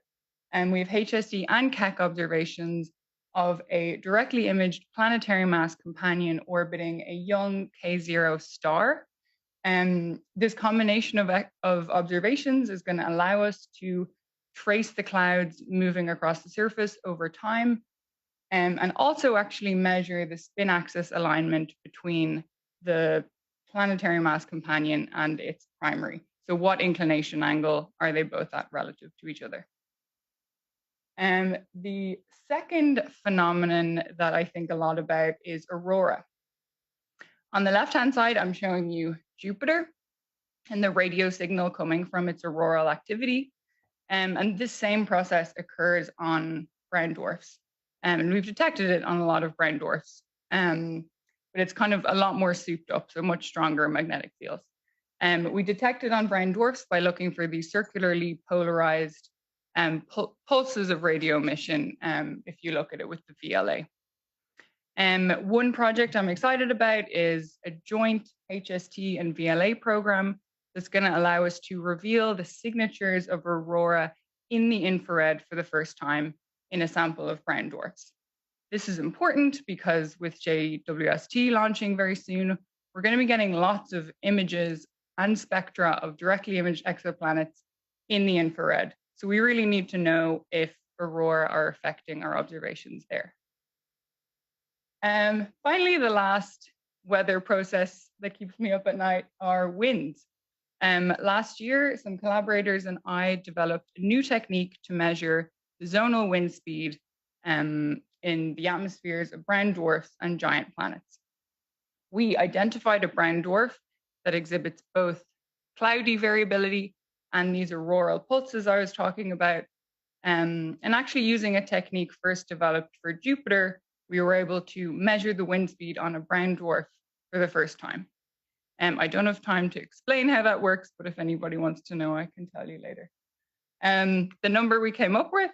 S13: And we have HST and Keck observations of a directly imaged planetary mass companion orbiting a young K0 star. And this combination of observations is going to allow us to trace the clouds moving across the surface over time, and also actually measure the spin axis alignment between the planetary mass companion and its primary. So what inclination angle are they both at relative to each other? And the second phenomenon that I think a lot about is aurora. On the left-hand side, I'm showing you Jupiter and the radio signal coming from its auroral activity. And this same process occurs on brown dwarfs. And we've detected it on a lot of brown dwarfs. But it's kind of a lot more souped up, so much stronger magnetic fields. We detect it on brown dwarfs by looking for these circularly polarized pulses of radio emission, if you look at it with the VLA. One project I'm excited about is a joint HST and VLA program that's going to allow us to reveal the signatures of aurora in the infrared for the first time in a sample of brown dwarfs. This is important because with JWST launching very soon, we're going to be getting lots of images and spectra of directly imaged exoplanets in the infrared. So we really need to know if aurora are affecting our observations there. Finally, the last weather process that keeps me up at night are winds. Last year, some collaborators and I developed a new technique to measure the zonal wind speed in the atmospheres of brown dwarfs and giant planets. We identified a brown dwarf that exhibits both cloudy variability and these auroral pulses I was talking about. And actually using a technique first developed for Jupiter, we were able to measure the wind speed on a brown dwarf for the first time. I don't have time to explain how that works, but if anybody wants to know, I can tell you later. The number we came up with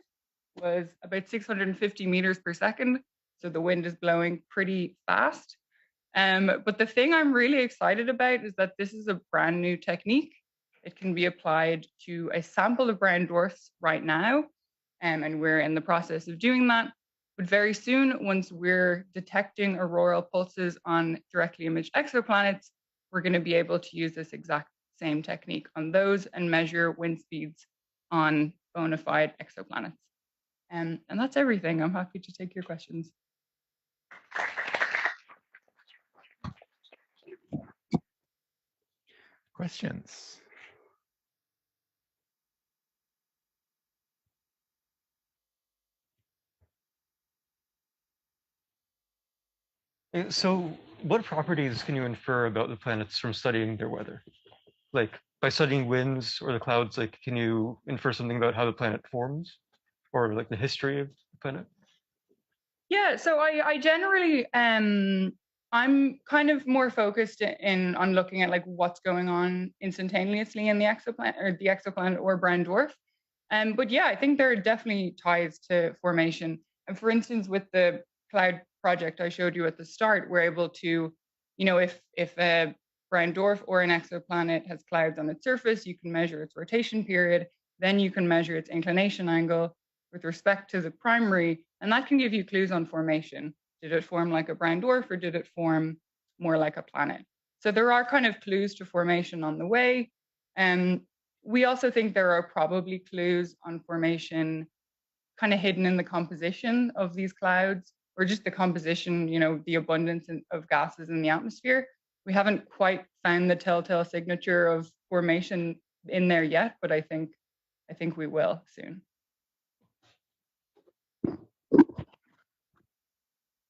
S13: was about 650 meters per second. So the wind is blowing pretty fast. But the thing I'm really excited about is that this is a brand new technique. It can be applied to a sample of brown dwarfs right now. And we're in the process of doing that. But very soon, once we're detecting auroral pulses on directly imaged exoplanets, we're going to be able to use this exact same technique on those and measure wind speeds on bona fide exoplanets. And that's everything. I'm happy to take your questions.
S2: Questions?
S14: So what properties can you infer about the planets from studying their weather? Like, by studying winds or the clouds, like, can you infer something about how the planet forms, or like the history of the planet?
S13: Yeah, so I generally I'm kind of more focused in on looking at like what's going on instantaneously in the exoplanet or brown dwarf. But yeah, I think there are definitely ties to formation. And for instance, with the cloud project I showed you at the start, we're able to, if a brown dwarf or an exoplanet has clouds on its surface, you can measure its rotation period, then you can measure its inclination angle with respect to the primary, and that can give you clues on formation. Did it form like a brown dwarf or did it form more like a planet? So there are kind of clues to formation on the way. And we also think there are probably clues on formation kind of hidden in the composition of these clouds, or just the composition, the abundance of gases in the atmosphere. We haven't quite found the telltale signature of formation in there yet, but I think we will soon.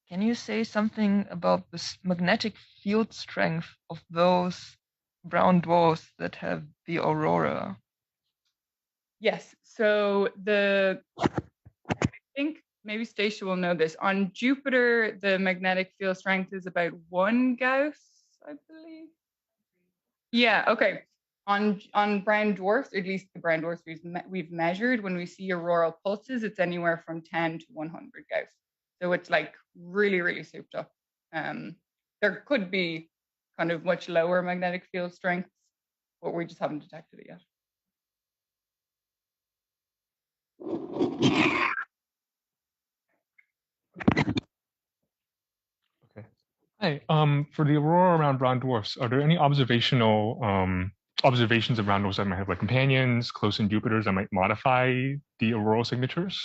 S15: Can you say something about the magnetic field strength of those brown dwarfs that have the aurora?
S13: Yes. So I think maybe Stacia will know this. On Jupiter, the magnetic field strength is about 1 Gauss, I believe. Yeah. Okay. On brown dwarfs, at least the brown dwarfs we've measured, when we see auroral pulses, it's anywhere from 10 to 100 Gauss. So it's like really, really souped up. There could be kind of much lower magnetic field strengths, but we just haven't detected it yet.
S16: Okay. Hi. For the aurora around brown dwarfs, are there any observations of brown dwarfs that might have like companions close in Jupiters that might modify the auroral signatures?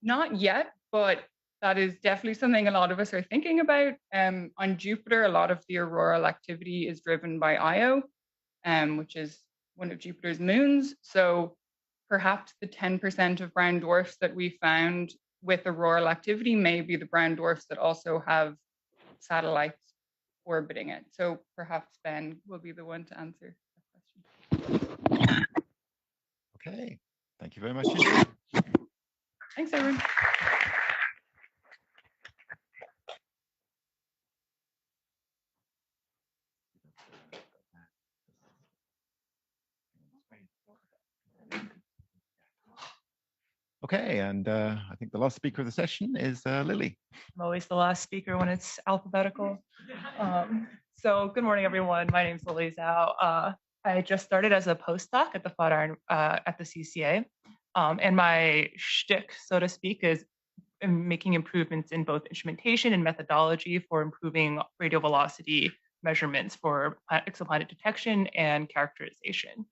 S13: Not yet, but that is definitely something a lot of us are thinking about. On Jupiter, a lot of the auroral activity is driven by Io, which is one of Jupiter's moons. So perhaps the 10% of brown dwarfs that we found with auroral activity may be the brown dwarfs that also have satellites orbiting it. So perhaps Ben will be the one to answer that question.
S2: Okay, thank you very much.
S13: Thanks, everyone.
S2: Okay, and I think the last speaker of the session is Lily.
S17: I'm always the last speaker when it's alphabetical. So good morning, everyone. My name is Lily Zhao. I just started as a postdoc at the Flatiron at the CCA. And my shtick, so to speak, is making improvements in both instrumentation and methodology for improving radial velocity measurements for exoplanet detection and characterization.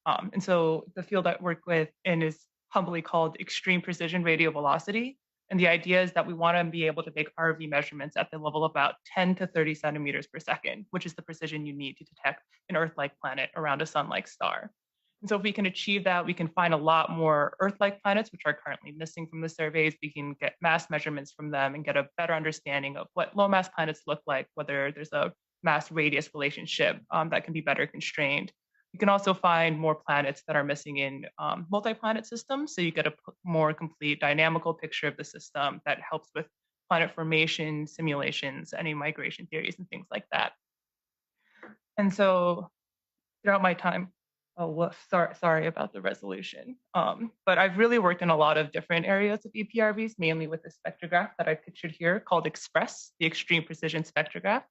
S17: And so the field I work with is humbly called extreme precision radial velocity. And the idea is that we want to be able to make RV measurements at the level of about 10 to 30 centimeters per second, which is the precision you need to detect an Earth-like planet around a sun-like star. And so if we can achieve that, we can find a lot more Earth-like planets, which are currently missing from the surveys. We can get mass measurements from them and get a better understanding of what low mass planets look like, whether there's a mass radius relationship that can be better constrained. You can also find more planets that are missing in multi-planet systems. So you get a more complete dynamical picture of the system that helps with planet formation, simulations, any migration theories and things like that. And so throughout my time, oh, woof, sorry about the resolution. But I've really worked in a lot of different areas of EPRVs, mainly with the spectrograph that I pictured here called EXPRESS, the Extreme Precision Spectrograph.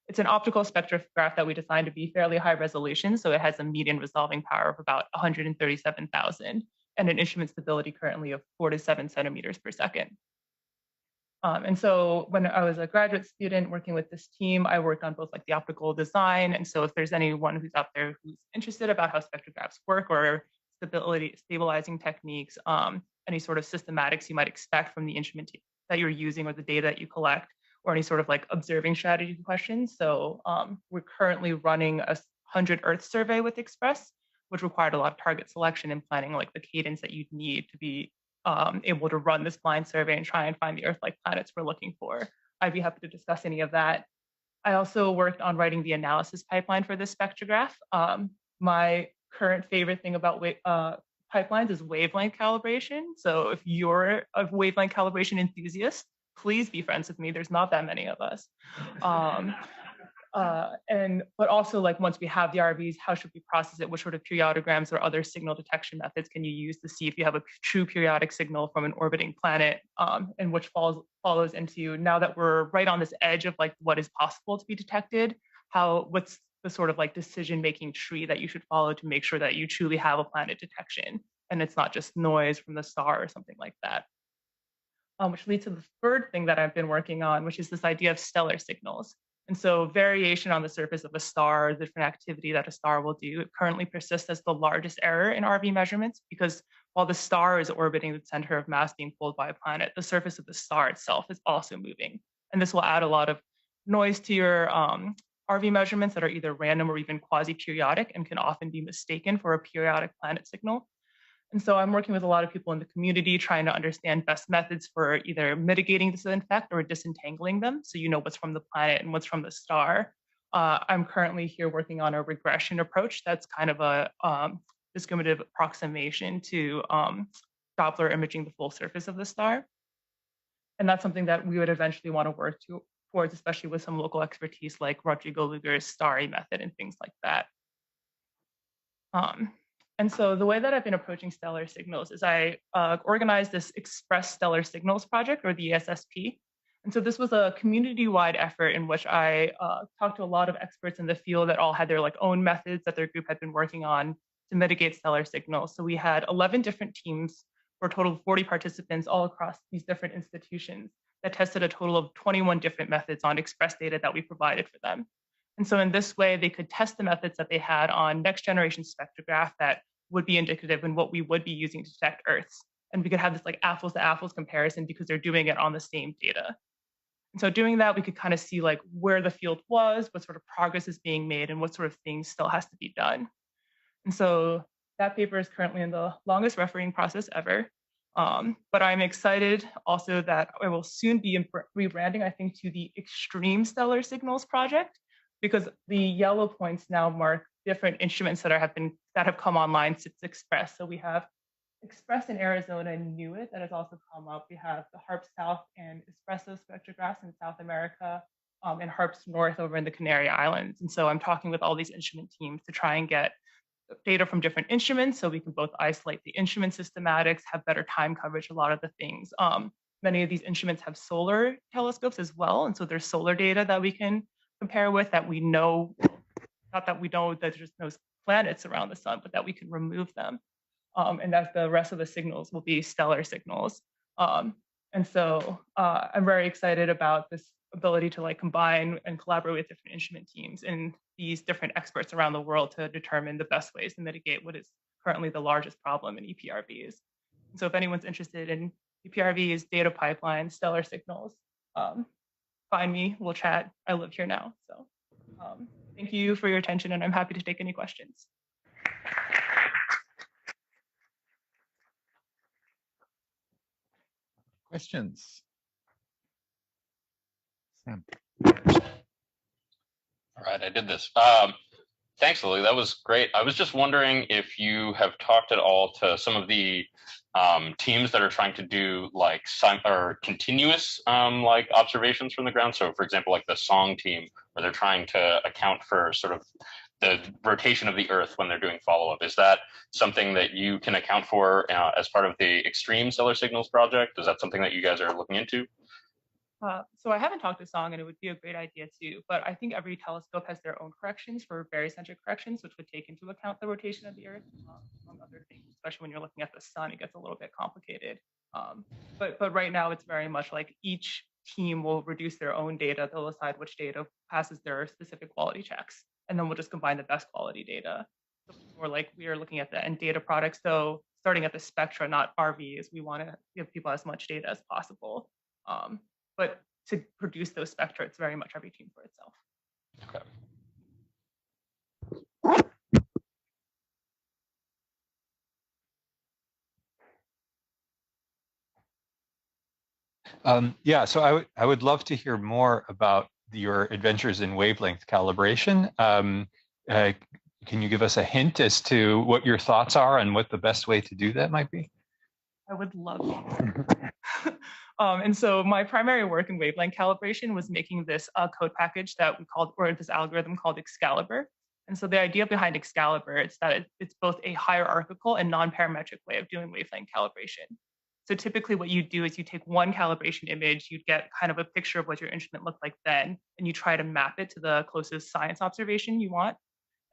S17: It's an optical spectrograph that we designed to be fairly high resolution, so it has a median resolving power of about 137,000 and an instrument stability currently of 4 to 7 centimeters per second. And so when I was a graduate student working with this team, I worked on both like the optical design. And so if there's anyone who's out there who's interested about how spectrographs work or stabilizing techniques, any sort of systematics you might expect from the instrument that you're using or the data that you collect, or any sort of like observing strategy questions. So we're currently running a 100 Earth survey with Express, which required a lot of target selection and planning like the cadence that you'd need to be able to run this blind survey and try and find the Earth-like planets we're looking for. I'd be happy to discuss any of that. I also worked on writing the analysis pipeline for this spectrograph. My current favorite thing about pipelines is wavelength calibration. So if you're a wavelength calibration enthusiast, please be friends with me. There's not that many of us. But also, like, once we have the RVs, how should we process it? What sort of periodograms or other signal detection methods can you use to see if you have a true periodic signal from an orbiting planet, and which follows into, now that we're right on this edge of like what is possible to be detected, what's the sort of like decision-making tree that you should follow to make sure that you truly have a planet detection and it's not just noise from the star or something like that. Which leads to the third thing that I've been working on, which is this idea of stellar signals. And so variation on the surface of a star, the different activity that a star will do, it currently persists as the largest error in RV measurements, because while the star is orbiting the center of mass being pulled by a planet, the surface of the star itself is also moving. And this will add a lot of noise to your RV measurements that are either random or even quasi-periodic and can often be mistaken for a periodic planet signal. And so I'm working with a lot of people in the community trying to understand best methods for either mitigating this effect or disentangling them, so you know what's from the planet and what's from the star. I'm currently here working on a regression approach that's kind of a discriminative approximation to Doppler imaging the full surface of the star. And that's something that we would eventually want to work towards, especially with some local expertise like Rodrigo Luger's STARRY method and things like that. And so the way that I've been approaching stellar signals is I organized this Express Stellar Signals project, or the ESSP. And so this was a community-wide effort in which I talked to a lot of experts in the field that all had their like own methods that their group had been working on to mitigate stellar signals. So we had 11 different teams for a total of 40 participants all across these different institutions that tested a total of 21 different methods on Express data that we provided for them. And so in this way, they could test the methods that they had on next generation spectrograph that would be indicative in what we would be using to detect Earths. And we could have this like apples to apples comparison because they're doing it on the same data. And so doing that, we could kind of see like where the field was, what sort of progress is being made, and what sort of things still has to be done. And so that paper is currently in the longest refereeing process ever. But I'm excited also that I will soon be rebranding, I think, to the Extreme Stellar Signals Project, because the yellow points now mark different instruments that have come online since Express. So we have Express in Arizona and NEWIT that has also come up. We have the HARP South and Espresso spectrographs in South America, and HARPS North over in the Canary Islands. And so I'm talking with all these instrument teams to try and get data from different instruments so we can both isolate the instrument systematics, have better time coverage, a lot of the things. Many of these instruments have solar telescopes as well. And so there's solar data that we can compare with that we know, not that we know that there's no planets around the sun, but that we can remove them. And that the rest of the signals will be stellar signals. And so I'm very excited about this ability to like combine and collaborate with different instrument teams and these different experts around the world to determine the best ways to mitigate what is currently the largest problem in EPRVs. So if anyone's interested in EPRVs, data pipelines, stellar signals, find me, we'll chat. I live here now. So thank you for your attention, and I'm happy to take any questions.
S18: Questions? Sam.
S8: All right, I did this. Thanks, Lily. That was great. I was just wondering if you have talked at all to some of the teams that are trying to do like continuous like observations from the ground. So, for example, like the Song team, where they're trying to account for sort of the rotation of the Earth when they're doing follow-up. Is that something that you can account for as part of the Extreme Stellar Signals project? Is that something that you guys are looking into?
S17: So I haven't talked to Song, and it would be a great idea too, but I think every telescope has their own corrections for barycentric corrections, which would take into account the rotation of the Earth, among other things, especially when you're looking at the sun, it gets a little bit complicated. But right now it's very much like each team will reduce their own data. They'll decide which data passes their specific quality checks, and then we'll just combine the best quality data. So more like we are looking at the end data products. So starting at the spectra, not RVs, we want to give people as much data as possible. But to produce those spectra, it's very much every team for itself.
S18: Okay. Yeah, so I would love to hear more about your adventures in wavelength calibration. can you give us a hint as to what your thoughts are and what the best way to do that might be?
S17: I would love to. And so my primary work in wavelength calibration was making this code package that we called, or this algorithm called Excalibur. And so the idea behind Excalibur is that it's both a hierarchical and non-parametric way of doing wavelength calibration. So typically what you do is you take one calibration image, you'd get kind of a picture of what your instrument looked like then, and you try to map it to the closest science observation you want.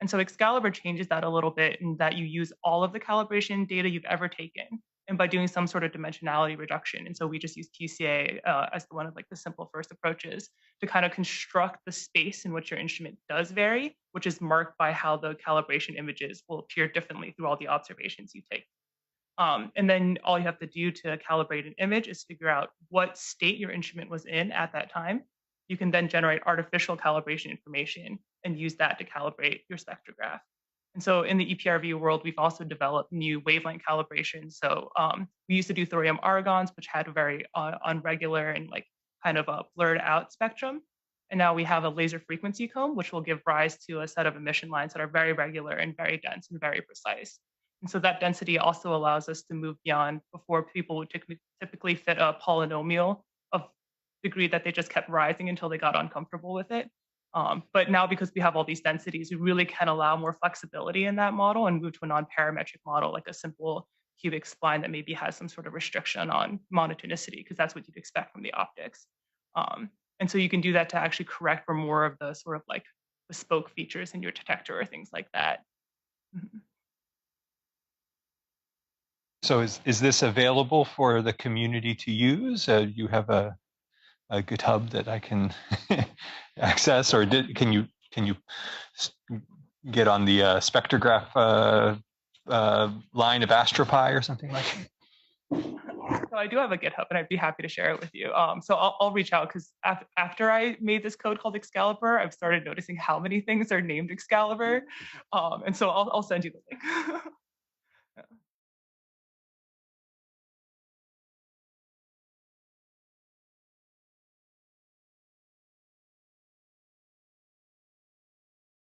S17: And so Excalibur changes that a little bit in that you use all of the calibration data you've ever taken, and by doing some sort of dimensionality reduction. And so we just use TCA as one of like the simple first approaches to kind of construct the space in which your instrument does vary, which is marked by how the calibration images will appear differently through all the observations you take. And then all you have to do to calibrate an image is figure out what state your instrument was in at that time. You can then generate artificial calibration information and use that to calibrate your spectrograph. And so in the EPRV world, we've also developed new wavelength calibration. So we used to do thorium argons, which had a very unregular and like kind of a blurred out spectrum. And now we have a laser frequency comb, which will give rise to a set of emission lines that are very regular and very dense and very precise. And so that density also allows us to move beyond before people would typically fit a polynomial of degree that they just kept rising until they got uncomfortable with it. But now because we have all these densities, we really can allow more flexibility in that model and move to a non-parametric model, like a simple cubic spline that maybe has some sort of restriction on monotonicity, because that's what you'd expect from the optics. And so you can do that to actually correct for more of the sort of like bespoke features in your detector or things like that. Mm-hmm.
S18: So is this available for the community to use? You have a GitHub that I can access, or can you get on the spectrograph line of AstroPi or something like that?
S17: So I do have a GitHub, and I'd be happy to share it with you. So I'll reach out because after I made this code called Excalibur, I've started noticing how many things are named Excalibur, and so I'll send you the link.